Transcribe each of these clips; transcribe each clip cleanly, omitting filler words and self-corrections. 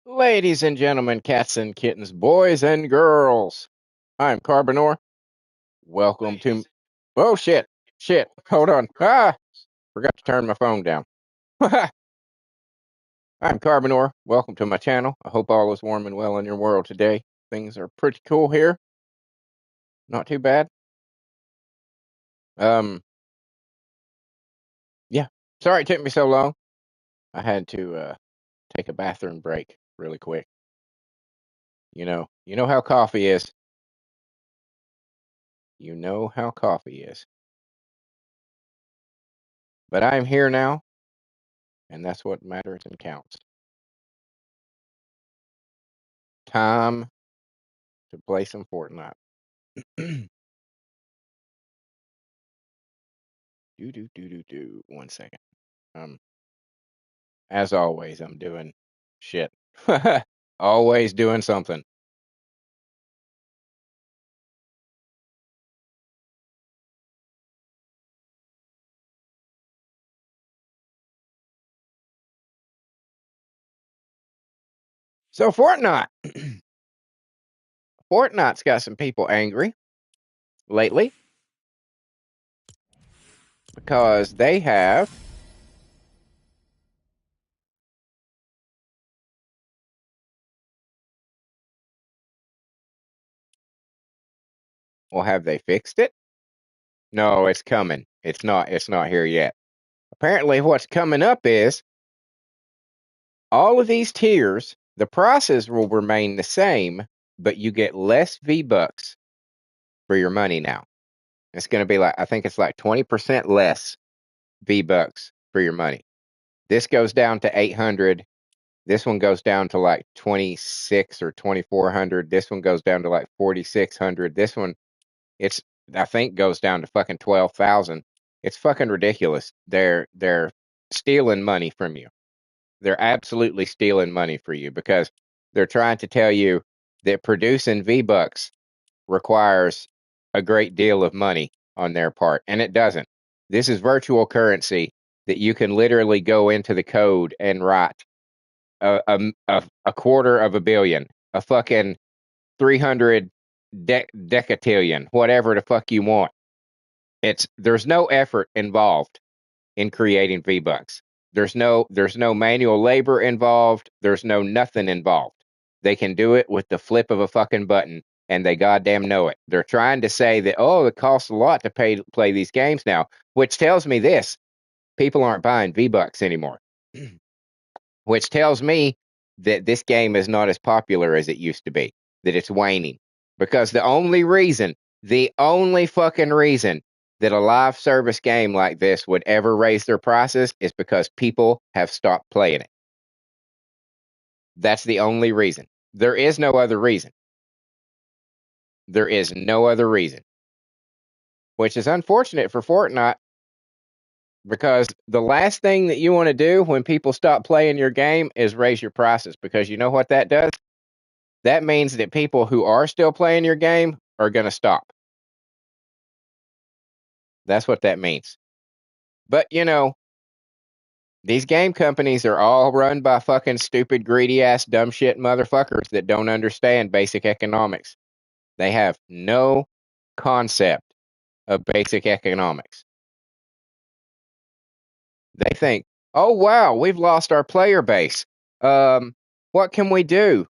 Ladies and gentlemen, cats and kittens, boys and girls, I'm Carbonor. Welcome to. Oh shit! Shit! Hold on! Forgot to turn my phone down. I'm Carbonor. Welcome to my channel. I hope all is warm and well in your world today. Things are pretty cool here. Not too bad. Um, yeah. Sorry it took me so long. I had to take a bathroom break really quick. You know how coffee is. You know how coffee is. But I'm here now, and that's what matters and counts. Time to play some Fortnite. do do. 1 second. Um, as always, I'm doing shit. Always doing something. So Fortnite. Fortnite's got some people angry lately because they have. Well, have they fixed it? No, it's coming. It's not. It's not here yet. Apparently, what's coming up is all of these tiers. The prices will remain the same, but you get less V-Bucks for your money now. It's going to be like, I think it's like 20% less V-Bucks for your money. This goes down to 800. This one goes down to like 26 or 2400. This one goes down to like 4600. This one, it's, I think, goes down to fucking 12,000. It's fucking ridiculous. They're stealing money from you. They're absolutely stealing money for you because they're trying to tell you that producing V-Bucks requires a great deal of money on their part, and it doesn't. This is virtual currency that you can literally go into the code and write a quarter of a billion, a fucking 300 decatillion, whatever the fuck you want. There's no effort involved in creating V-Bucks. There's no manual labor involved. There's no nothing involved. They can do it with the flip of a fucking button, and they goddamn know it. They're trying to say that, oh, it costs a lot to play these games now, which tells me this: people aren't buying V-Bucks anymore. Which tells me that this game is not as popular as it used to be, that it's waning. Because the only fucking reason that a live service game like this would ever raise their prices is because people have stopped playing it. That's the only reason. There is no other reason. There is no other reason. Which is unfortunate for Fortnite because the last thing that you want to do when people stop playing your game is raise your prices, because you know what that does? That means that people who are still playing your game are going to stop. That's what that means. But, these game companies are all run by fucking stupid, greedy ass, dumb shit motherfuckers that don't understand basic economics. They have no concept of basic economics. They think, oh, wow, we've lost our player base. What can we do?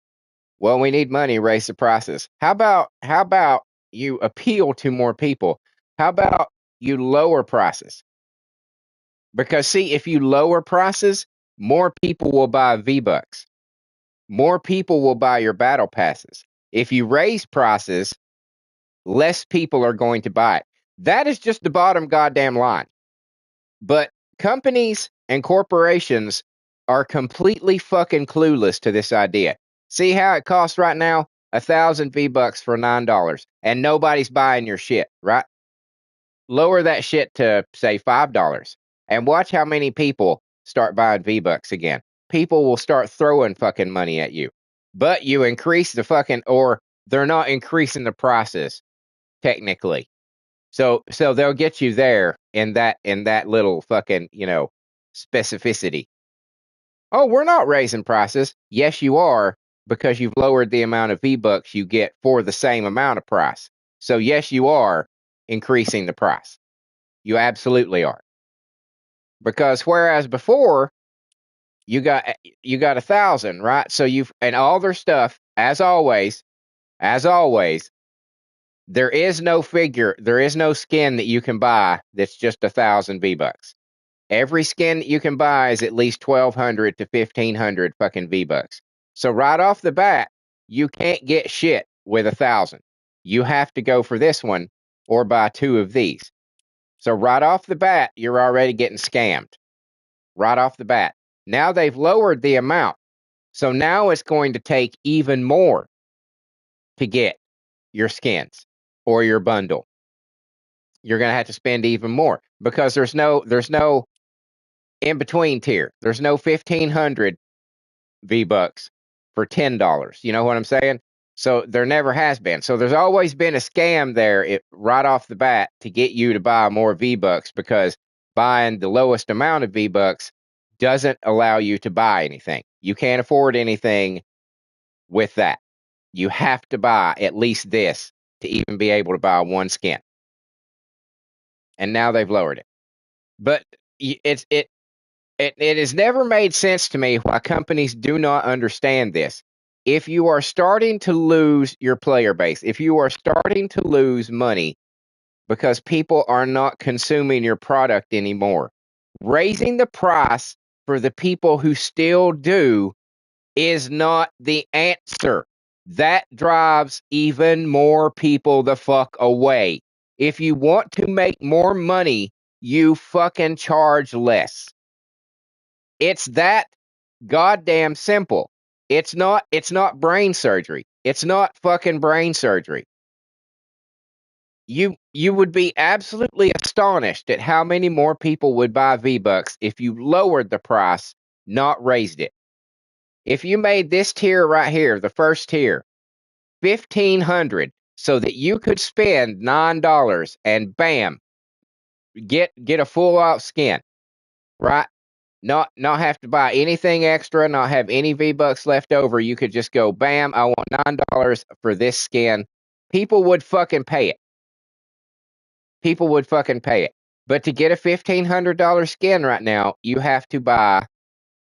Well, we need money, raise the prices. How about you appeal to more people? How about you lower prices? Because see, if you lower prices, more people will buy V-Bucks. More people will buy your battle passes. If you raise prices, less people are going to buy it. That is just the bottom goddamn line. But companies and corporations are completely fucking clueless to this idea. See how it costs right now? 1,000 V-Bucks for $9, and nobody's buying your shit, right? Lower that shit to, say, $5, and watch how many people start buying V-Bucks again. People will start throwing fucking money at you. But you increase the fucking, or they're not increasing the prices, technically. So they'll get you there in that little fucking, specificity Oh, we're not raising prices. Yes, you are, because you've lowered the amount of V-Bucks you get for the same amount of price. So yes, you are increasing the price. You absolutely are. Because whereas before you got 1,000, right? So you've and all their stuff, as always, there is no figure, there is no skin that you can buy that's just 1,000 V-Bucks. Every skin that you can buy is at least 1,200 to 1,500 fucking V-Bucks. So right off the bat, you can't get shit with 1,000. You have to go for this one or buy 2 of these. So right off the bat, you're already getting scammed. Right off the bat. Now they've lowered the amount. So now it's going to take even more to get your skins or your bundle. You're going to have to spend even more because there's no in between tier. There's no 1,500 V-Bucks for $10. You know what I'm saying? So there never has been. So there's always been a scam there right off the bat to get you to buy more V-Bucks because buying the lowest amount of V-Bucks doesn't allow you to buy anything. You can't afford anything with that. You have to buy at least this to even be able to buy one skin. And now they've lowered it. But it has never made sense to me why companies do not understand this. If you are starting to lose your player base, if you are starting to lose money because people are not consuming your product anymore, raising the price for the people who still do is not the answer. That drives even more people the fuck away. If you want to make more money, you fucking charge less. It's that goddamn simple. It's not brain surgery. It's not fucking brain surgery. You would be absolutely astonished at how many more people would buy V-Bucks if you lowered the price, not raised it. If you made this tier right here, the first tier, 1,500, so that you could spend $9 and bam, get a full out skin, right? Not have to buy anything extra, not have any V-Bucks left over. You could just go, bam, I want $9 for this skin. People would fucking pay it. People would fucking pay it. But to get a $1,500 skin right now, you have to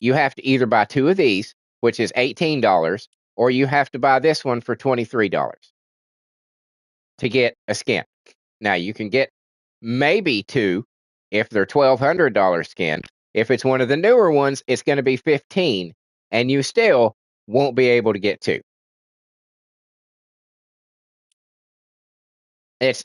either buy 2 of these, which is $18, or you have to buy this one for $23 to get a skin. Now you can get maybe 2 if they're $1,200 skins. If it's one of the newer ones, it's going to be 15, and you still won't be able to get 2.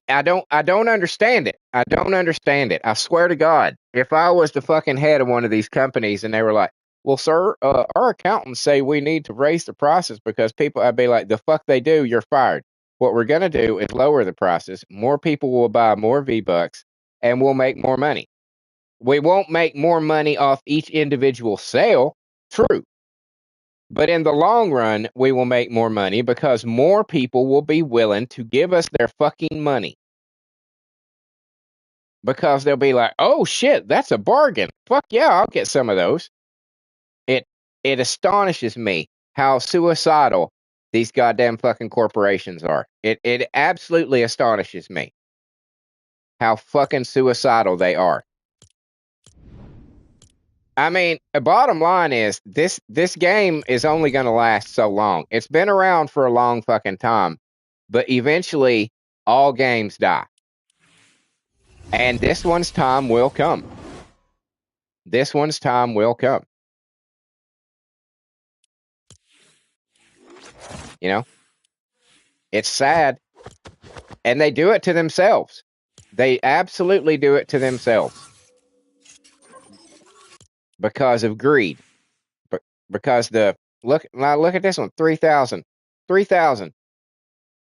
I don't understand it. I don't understand it. I swear to God, if I was the fucking head of one of these companies and they were like, "Well, sir, our accountants say we need to raise the prices because people," I'd be like, "The fuck they do? You're fired. What we're gonna do is lower the prices. More people will buy more V-Bucks, and we'll make more money. We won't make more money off each individual sale, true. But in the long run, we will make more money because more people will be willing to give us their fucking money. Because they'll be like, oh shit, that's a bargain. Fuck yeah, I'll get some of those." It astonishes me how suicidal these goddamn fucking corporations are. It absolutely astonishes me how fucking suicidal they are. I mean, the bottom line is this game is only going to last so long. It's been around for a long fucking time, but eventually all games die. And this one's time will come. This one's time will come. You know? It's sad. And they do it to themselves. They absolutely do it to themselves. Because of greed. Because look at this one, 3,000. 3,000.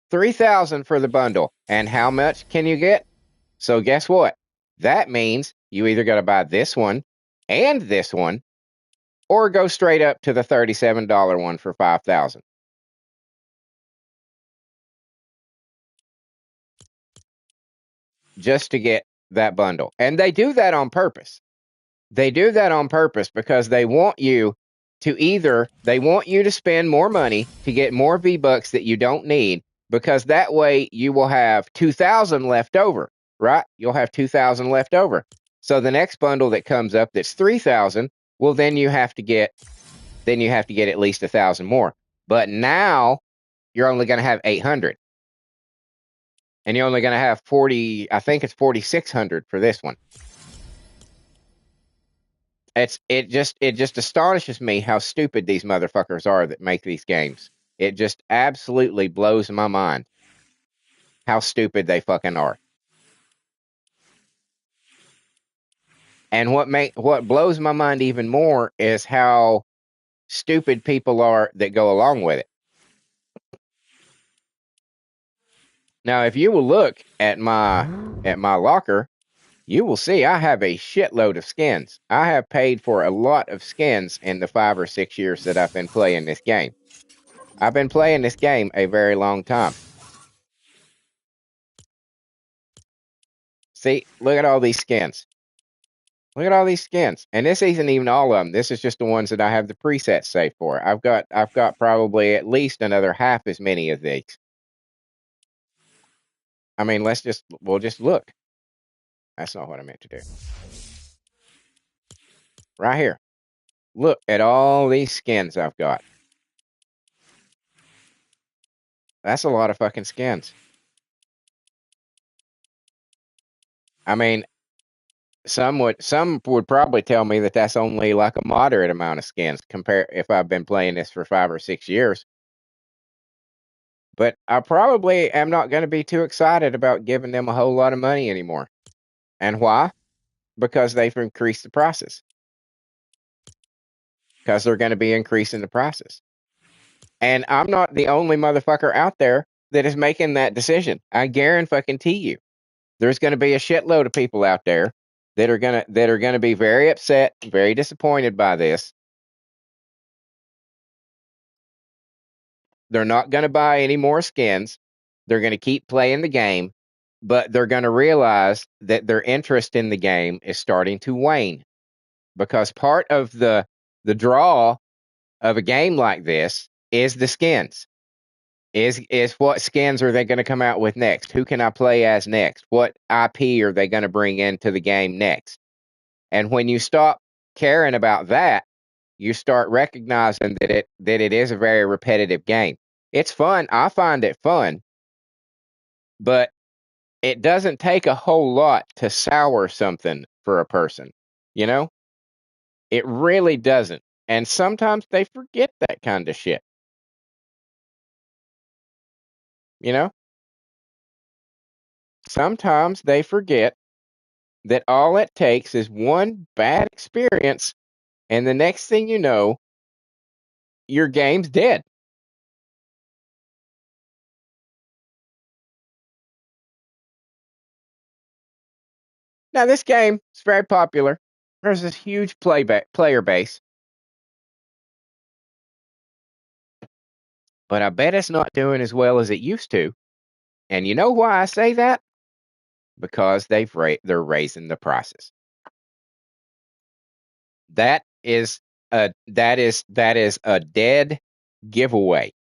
3,000 for the bundle. And how much can you get? So guess what? That means you either got to buy this one and this one, or go straight up to the $37 one for 5,000. Just to get that bundle. And they do that on purpose. They do that on purpose because they want you to either they want you to spend more money to get more V-Bucks that you don't need, because that way you will have 2,000 left over, right? You'll have 2,000 left over. So the next bundle that comes up that's 3,000, well, then you have to get at least 1,000 more. But now you're only going to have 800. And you're only going to have 40, I think it's 4,600 for this one. It just astonishes me how stupid these motherfuckers are that make these games. It just absolutely blows my mind how stupid they fucking are. And what blows my mind even more is how stupid people are that go along with it. Now, if you will look at my locker, you will see I have a shitload of skins. I have paid for a lot of skins in the 5 or 6 years that I've been playing this game. I've been playing this game a very long time. See, look at all these skins. Look at all these skins. And this isn't even all of them. This is just the ones that I have the presets saved for. I've got probably at least another half as many of these. I mean, we'll just look. That's not what I meant to do. Right here. Look at all these skins I've got. That's a lot of fucking skins. I mean, some would probably tell me that that's only like a moderate amount of skins compared if I've been playing this for 5 or 6 years. But I probably am not going to be too excited about giving them a whole lot of money anymore. And why? Because they've increased the prices. Because they're going to be increasing the prices. And I'm not the only motherfucker out there that is making that decision. I guarantee you, there's going to be a shitload of people out there that are gonna be very upset, very disappointed by this. They're not going to buy any more skins. They're going to keep playing the game, but they're going to realize that their interest in the game is starting to wane, because part of the draw of a game like this is the skins. Is what skins are they going to come out with next? Who can I play as next? What IP are they going to bring into the game next? And when you stop caring about that, you start recognizing that it is a very repetitive game. It's fun. I find it fun, but it doesn't take a whole lot to sour something for a person. You know, it really doesn't. And sometimes they forget that kind of shit. You know, sometimes they forget that all it takes is one bad experience, and the next thing you know, your game's dead. Now, this game is very popular. There's this huge player base, but I bet it's not doing as well as it used to. And you know why I say that? Because they're raising the prices. That is a dead giveaway.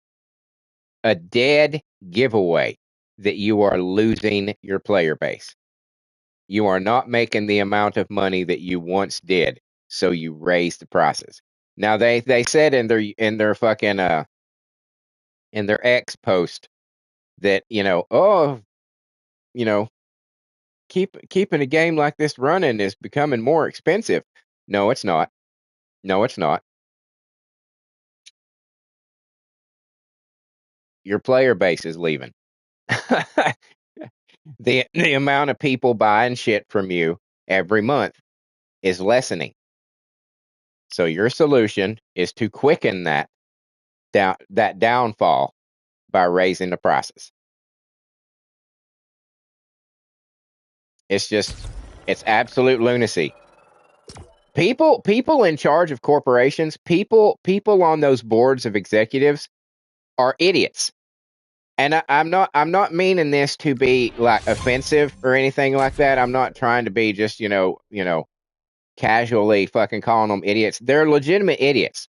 A dead giveaway that you are losing your player base. You are not making the amount of money that you once did, so you raise the prices. Now they said in their fucking in their X post that, keeping a game like this running is becoming more expensive. No, it's not. No, it's not. Your player base is leaving. The amount of people buying shit from you every month is lessening. So your solution is to quicken that downfall by raising the prices. It's absolute lunacy. People in charge of corporations, people on those boards of executives are idiots. And I'm not meaning this to be like offensive or anything like that. I'm not trying to be just, casually fucking calling them idiots. They're legitimate idiots.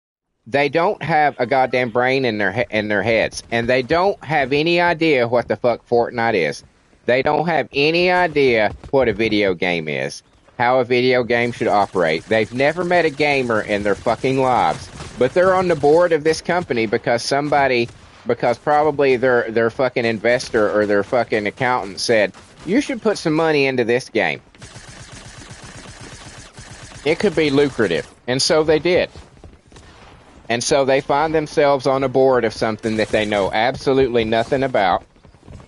They don't have a goddamn brain in their heads, and they don't have any idea what the fuck Fortnite is. They don't have any idea what a video game is, how a video game should operate. They've never met a gamer in their fucking lives, but they're on the board of this company because probably their fucking investor or their fucking accountant said, you should put some money into this game. It could be lucrative, and so they did. And so they find themselves on a board of something that they know absolutely nothing about.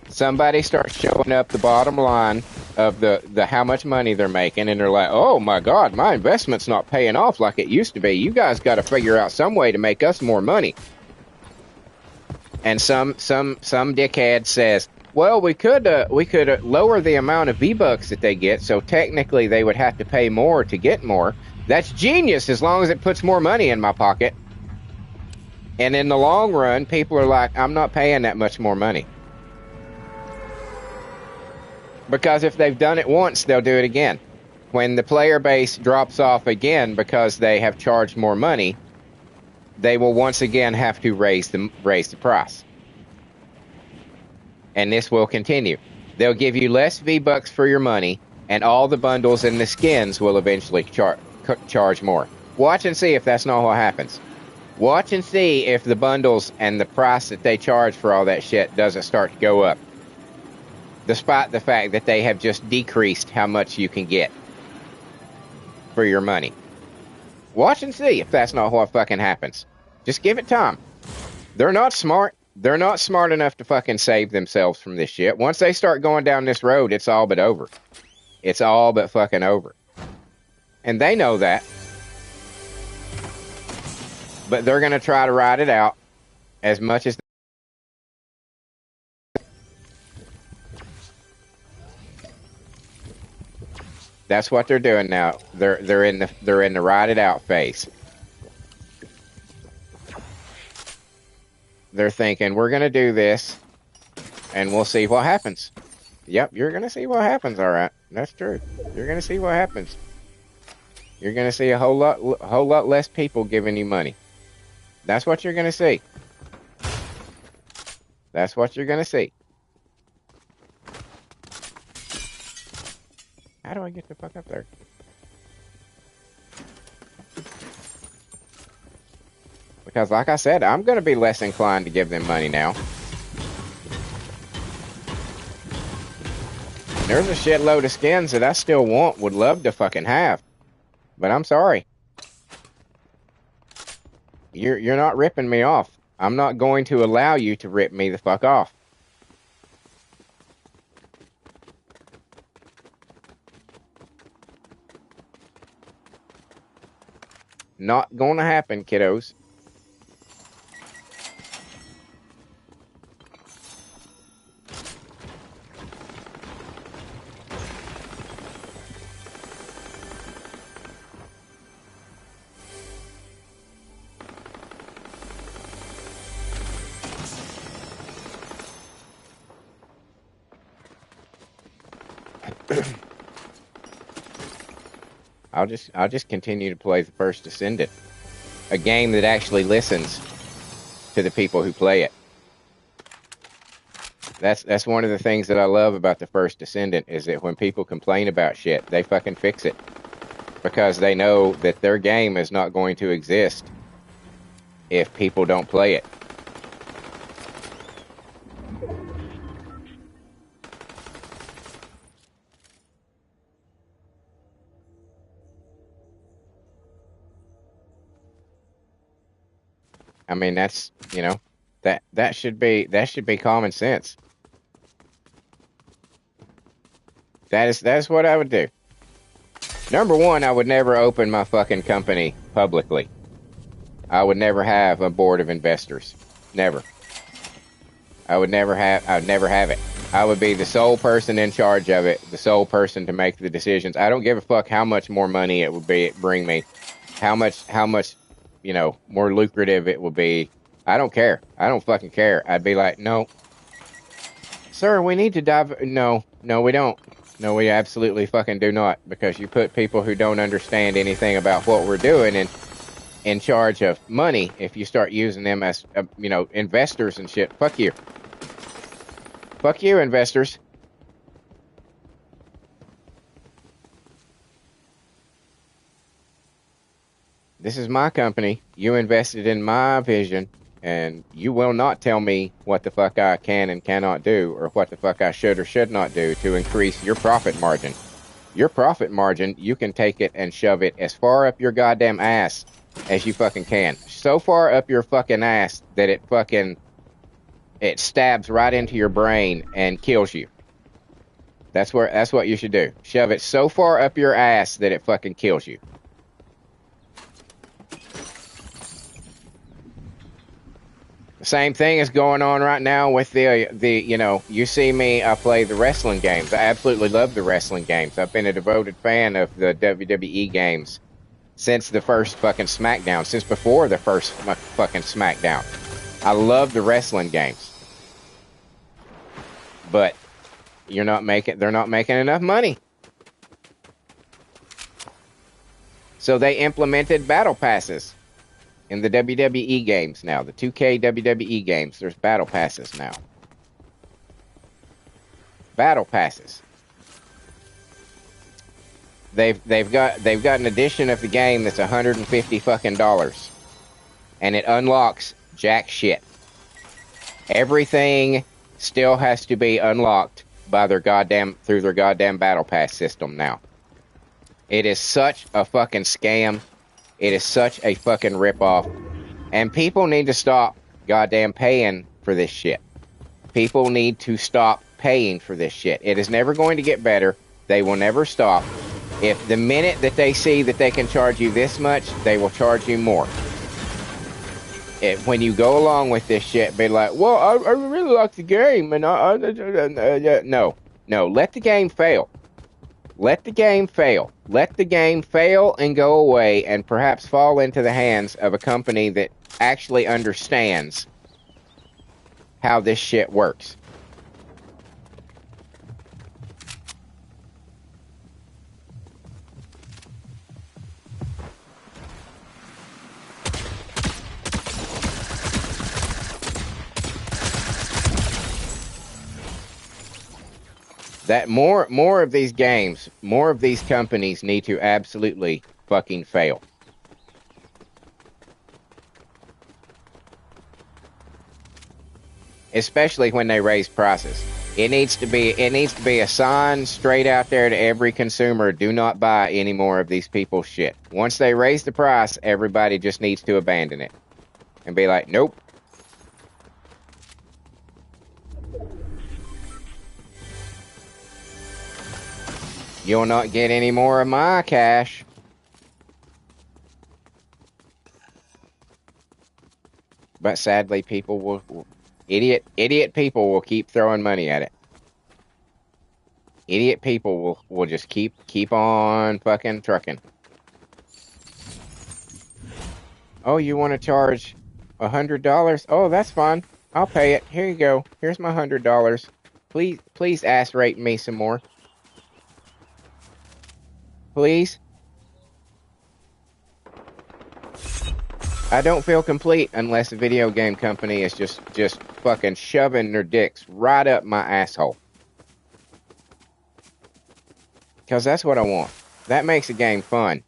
Somebody starts showing up the bottom line of the how much money they're making, and they're like, oh my God, my investment's not paying off like it used to be. You guys got to figure out some way to make us more money. And some dickhead says, well, we could lower the amount of V-Bucks that they get, so technically they would have to pay more to get more. That's genius as long as it puts more money in my pocket. And in the long run, people are like, I'm not paying that much more money. Because if they've done it once, they'll do it again. When the player base drops off again because they have charged more money, they will once again have to raise the price. And this will continue. They'll give you less V-Bucks for your money, and all the bundles and the skins will eventually charge more. Watch and see if that's not what happens. Watch and see if the bundles and the price that they charge for all that shit doesn't start to go up. Despite the fact that they have just decreased how much you can get for your money. Watch and see if that's not what fucking happens. Just give it time. They're not smart. They're not smart enough to fucking save themselves from this shit. Once they start going down this road, it's all but over. It's all but fucking over. And they know that. But they're going to try to ride it out as much as that's what they're doing now. They're in the ride it out phase. They're thinking, we're going to do this and we'll see what happens. Yep, you're going to see what happens, all right. That's true. You're going to see what happens. You're going to see a whole lot less people giving you money. That's what you're going to see. That's what you're going to see. How do I get the fuck up there? Because like I said, I'm going to be less inclined to give them money now. There's a shitload of skins that I still would love to fucking have. But I'm sorry. You're not ripping me off. I'm not going to allow you to rip me the fuck off. Not gonna happen, kiddos. I'll just continue to play the First Descendant, a game that actually listens to the people who play it. That's one of the things that I love about the First Descendant is that when people complain about shit, they fucking fix it because they know that their game is not going to exist if people don't play it. I mean, that's, you know, that should be common sense. That is what I would do. Number one, I would never open my fucking company publicly. I would never have a board of investors. Never. I would never have it. I would be the sole person in charge of it, the sole person to make the decisions. I don't give a fuck how much more money it would bring me, how much, you know, more lucrative it will be. I don't care. I don't fucking care. I'd be like, no, sir, we need to dive. No, we don't. No, we absolutely fucking do not, because you put people who don't understand anything about what we're doing in charge of money if you start using them as, investors and shit. Fuck you. Fuck you, investors. This is my company. You invested in my vision, and you will not tell me what the fuck I can and cannot do, or what the fuck I should or should not do to increase your profit margin. Your profit margin, you can take it and shove it as far up your goddamn ass as you fucking can. So far up your fucking ass that it stabs right into your brain and kills you. That's what you should do. Shove it so far up your ass that it fucking kills you. The same thing is going on right now with you see me, I play the wrestling games. I absolutely love the wrestling games. I've been a devoted fan of the WWE games since the first fucking SmackDown, since before the first fucking SmackDown. I love the wrestling games. But they're not making enough money. So they implemented battle passes in the WWE games now. The 2K WWE games, there's battle passes now. Battle passes. They've got an edition of the game that's $150 fucking dollars, and it unlocks jack shit. Everything still has to be unlocked by through their goddamn battle pass system now. It is such a fucking scam. It is such a fucking ripoff. And people need to stop goddamn paying for this shit. People need to stop paying for this shit. It is never going to get better. They will never stop. If the minute that they see that they can charge you this much, they will charge you more. When you go along with this shit, be like, well, I really like the game, and no, let the game fail. Let the game fail. Let the game fail and go away, and perhaps fall into the hands of a company that actually understands how this shit works. That more of these games, more of these companies need to absolutely fucking fail. Especially when they raise prices. It needs to be a sign straight out there to every consumer: do not buy any more of these people's shit. Once they raise the price, everybody just needs to abandon it and be like, nope. You'll not get any more of my cash. But sadly, people idiot people will keep throwing money at it. Idiot people will just keep on fucking trucking. Oh, you want to charge $100? Oh, that's fine. I'll pay it. Here you go. Here's my $100. Please ass rate me some more. Please. I don't feel complete unless a video game company is just fucking shoving their dicks right up my asshole. Because that's what I want. That makes a game fun.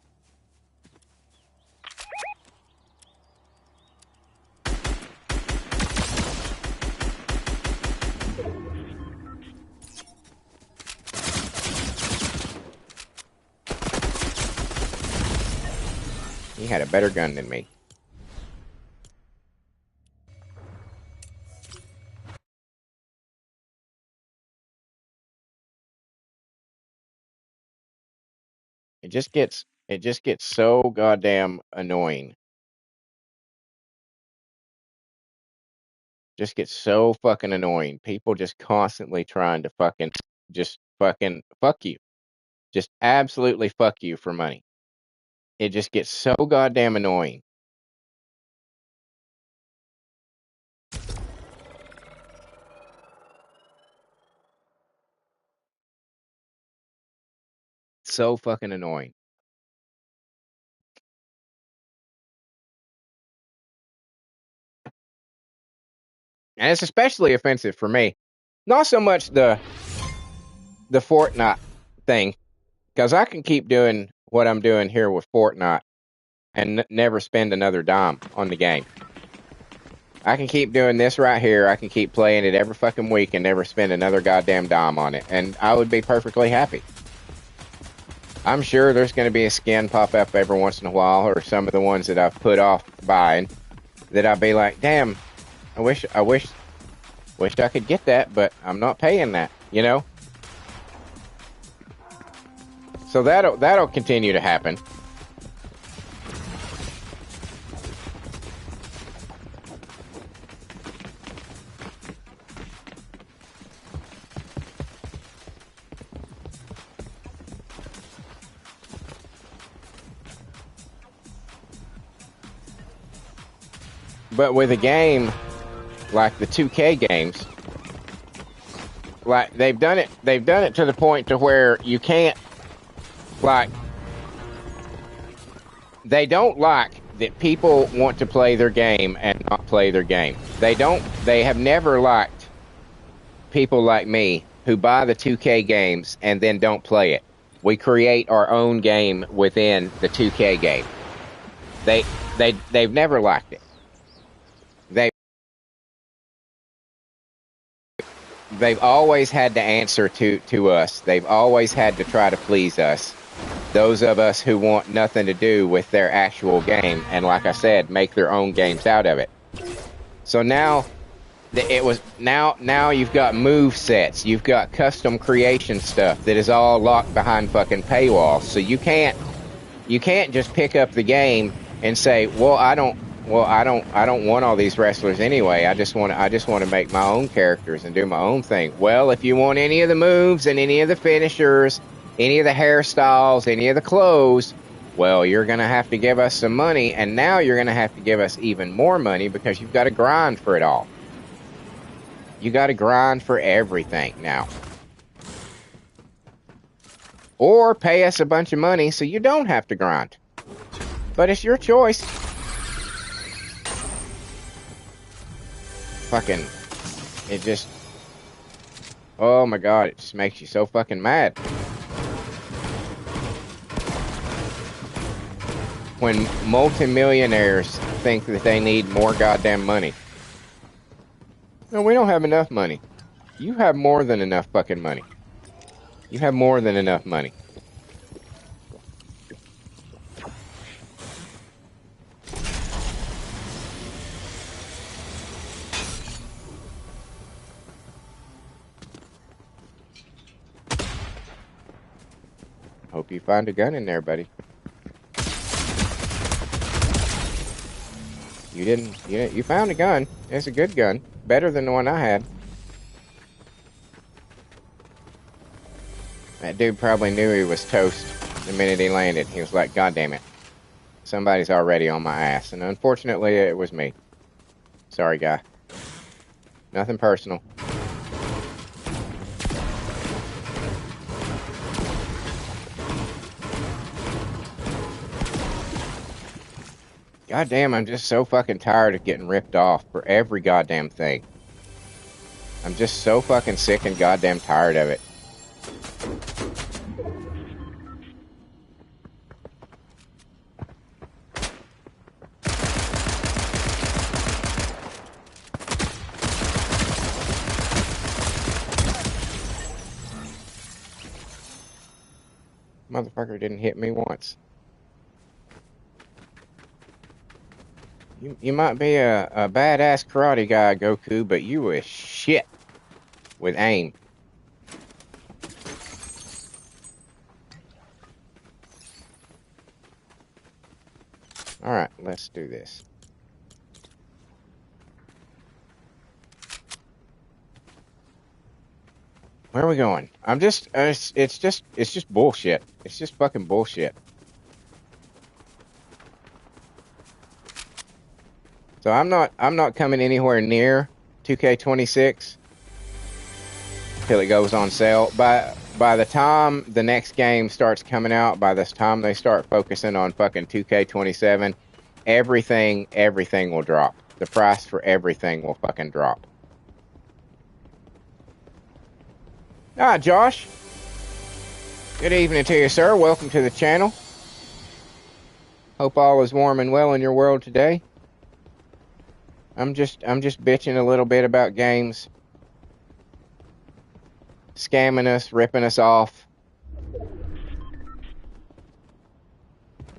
He had a better gun than me. It just gets so goddamn annoying. Just gets so fucking annoying. People just constantly trying to fucking fuck you. Just absolutely fuck you for money. It just gets so goddamn annoying. So fucking annoying. And it's especially offensive for me. Not so much the Fortnite thing, because I can keep doing what I'm doing here with Fortnite and never spend another dime on the game. I can keep doing this right here. I can keep playing it every fucking week and never spend another goddamn dime on it. And I would be perfectly happy. I'm sure there's going to be a skin pop up every once in a while, or some of the ones that I've put off buying that I'll be like, damn, I wish I could get that, but I'm not paying that, you know? So that'll continue to happen. But with a game like the 2K games, like they've done it to the point to where you can't, like, they don't like that people want to play their game and not play their game. They have never liked people like me who buy the 2K games and then don't play it. We create our own game within the 2K game. They've never liked it. They've always had to answer to us. They've always had to try to please us. Those of us who want nothing to do with their actual game, and like I said, make their own games out of it. So now now you've got move sets, you've got custom creation stuff that is all locked behind fucking paywalls. So you can't just pick up the game and say, well, I don't want all these wrestlers anyway. I just want to make my own characters and do my own thing. Well, if you want any of the moves and any of the finishers, any of the hairstyles, any of the clothes, well, you're going to have to give us some money, and now you're going to have to give us even more money because you've got to grind for it all. You got to grind for everything now. Or pay us a bunch of money so you don't have to grind. But it's your choice. Fucking, it just, oh my god, it just makes you so fucking mad. When multimillionaires think that they need more goddamn money. No, we don't have enough money. You have more than enough fucking money. You have more than enough money. Hope you find a gun in there, buddy. You didn't. You found a gun. It's a good gun. Better than the one I had. That dude probably knew he was toast the minute he landed. He was like, God damn it. Somebody's already on my ass. And unfortunately, it was me. Sorry, guy. Nothing personal. God damn, I'm just so fucking tired of getting ripped off for every goddamn thing. I'm just so fucking sick and goddamn tired of it. Motherfucker didn't hit me once. You might be a badass karate guy, Goku, but you was shit with aim. Alright, let's do this. Where are we going? I'm just, it's just bullshit. It's just fucking bullshit. So I'm not coming anywhere near 2K26 till it goes on sale. By the time the next game starts coming out, by this time they start focusing on fucking 2K27, everything will drop. The price for everything will fucking drop. Ah, Josh. Good evening to you, sir. Welcome to the channel. Hope all is warm and well in your world today. I'm just bitching a little bit about games scamming us, ripping us off.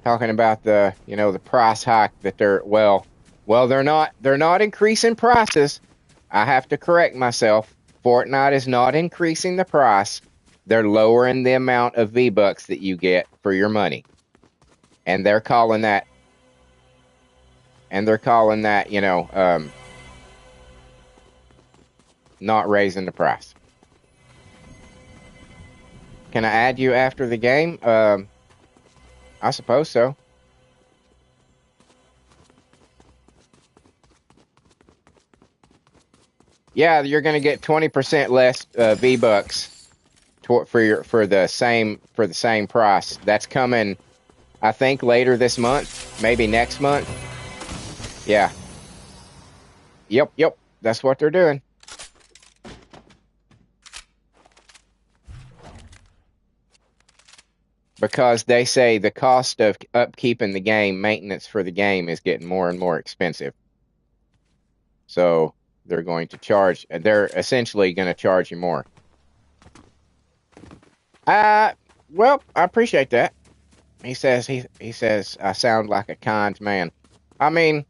Talking about the price hike that they're not increasing prices. I have to correct myself. Fortnite is not increasing the price. They're lowering the amount of V-Bucks that you get for your money. And they're calling that not raising the price. Can I add you after the game? I suppose so. Yeah, you're going to get 20% less V-Bucks for the same price. That's coming, I think, later this month, maybe next month. Yeah. Yep. That's what they're doing. Because they say the cost of upkeeping the game, maintenance for the game, is getting more and more expensive. So they're essentially going to charge you more. Well, I appreciate that. He says I sound like a kind man. I mean,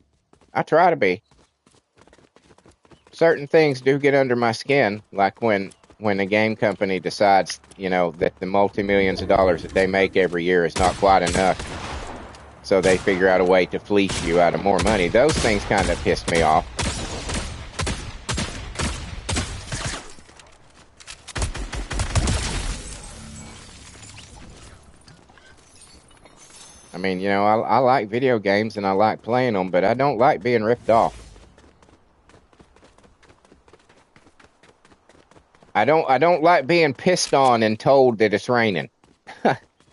I try to be. Certain things do get under my skin, like when a game company decides, that the multi-millions of dollars that they make every year is not quite enough. So they figure out a way to fleece you out of more money. Those things kind of piss me off. I mean, I like video games and I like playing them, but I don't like being ripped off. I don't like being pissed on and told that it's raining.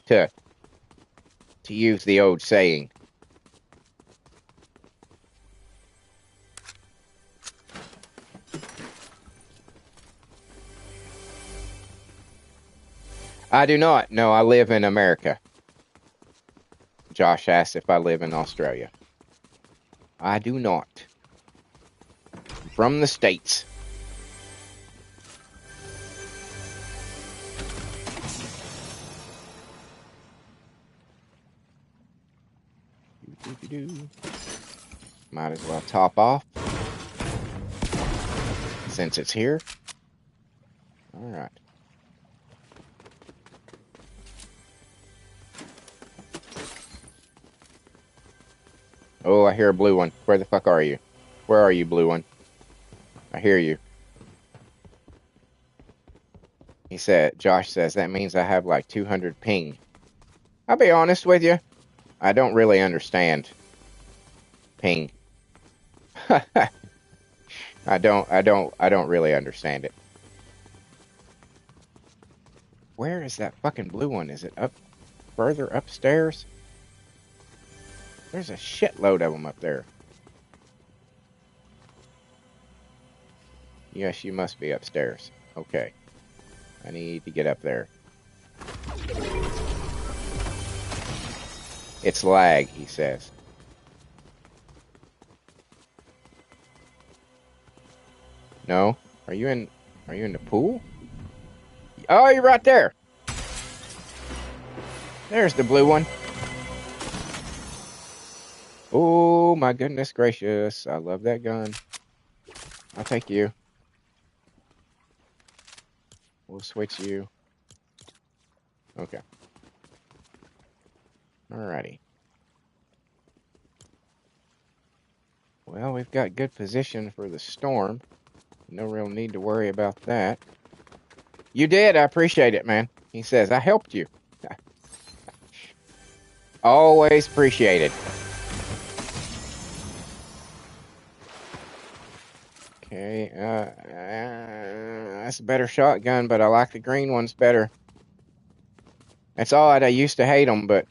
to use the old saying. I do not. No, I live in America. Josh asked if I live in Australia. I do not. I'm from the States. Might as well top off since it's here. All right. Oh, I hear a blue one. Where the fuck are you? Where are you, blue one? I hear you. Josh says, that means I have like 200 ping. I'll be honest with you. I don't really understand ping. I don't really understand it. Where is that fucking blue one? Is it up further upstairs? There's a shitload of them up there. Yes, you must be upstairs. Okay. I need to get up there. It's lag, he says. No? Are you in the pool? Oh, you're right there. There's the blue one. Oh, my goodness gracious. I love that gun. I'll take you. We'll switch you. Okay. Alrighty. Well, we've got good position for the storm. No real need to worry about that. You did. I appreciate it, man. He says, I helped you. Always appreciated. Okay. That's a better shotgun, but I like the green ones better. It's odd. I used to hate them, but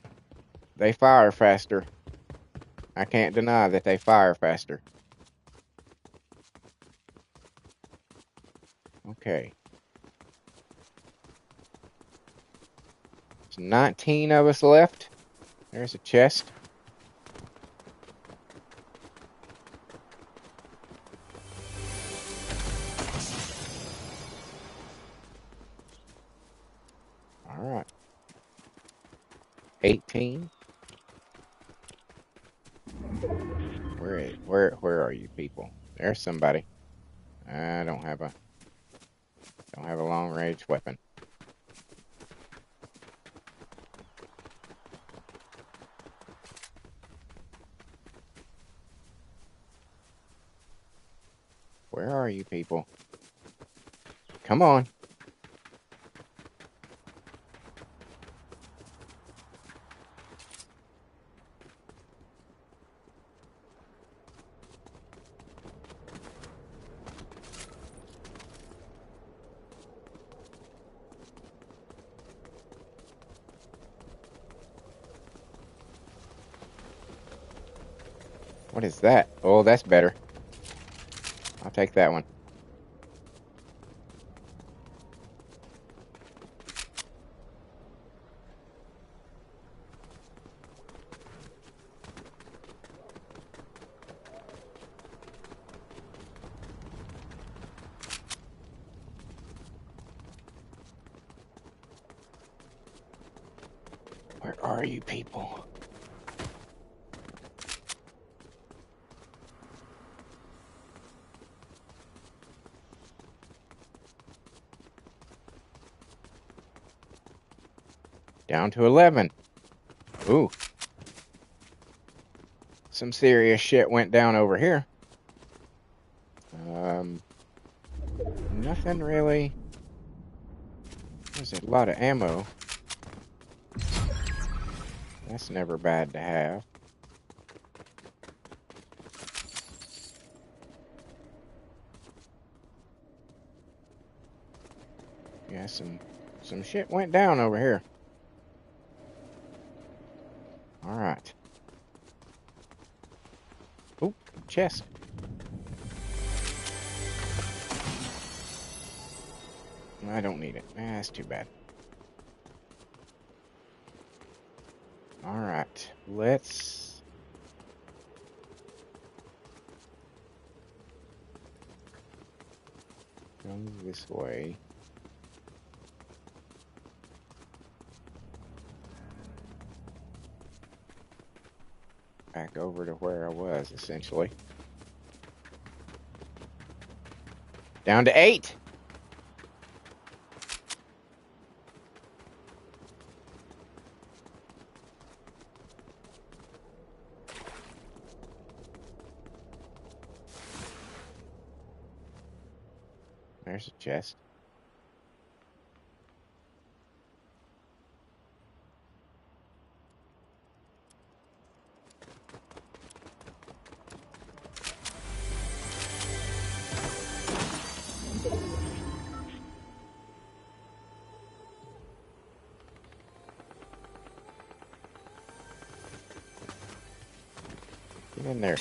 they fire faster. I can't deny that they fire faster. Okay. 19 of us left. There's a chest. All right. 18. Where are you people? There's somebody. I don't have a long range weapon. Where are you people? Come on. What is that? Oh, that's better. I'll take that one. Where are you people? Down to 11. Ooh. Some serious shit went down over here. Nothing really. There's a lot of ammo. That's never bad to have. Yeah, some shit went down over here. All right. Ooh, chest. I don't need it. That's too bad. All right, let's go this way. Back over to where I was, essentially. Down to 8. There's a chest. Get in there.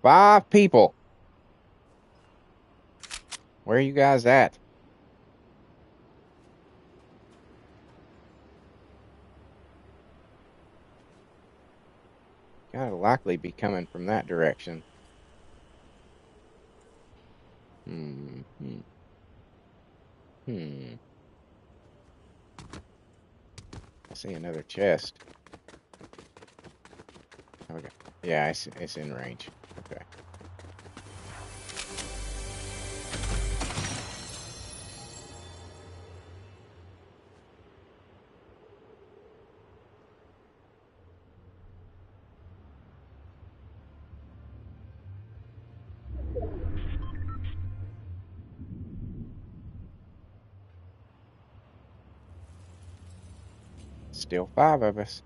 Five people. Where are you guys at? Gotta likely be coming from that direction. Hmm. I see another chest. Okay. Yeah, it's in range. Okay. still 5 of us.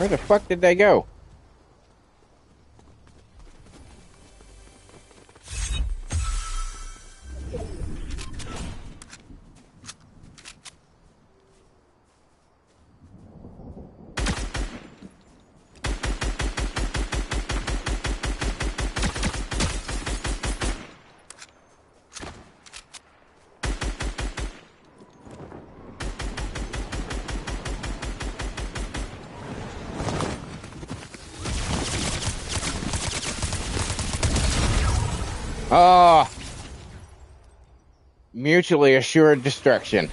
Where the fuck did they go? Oh, mutually assured destruction.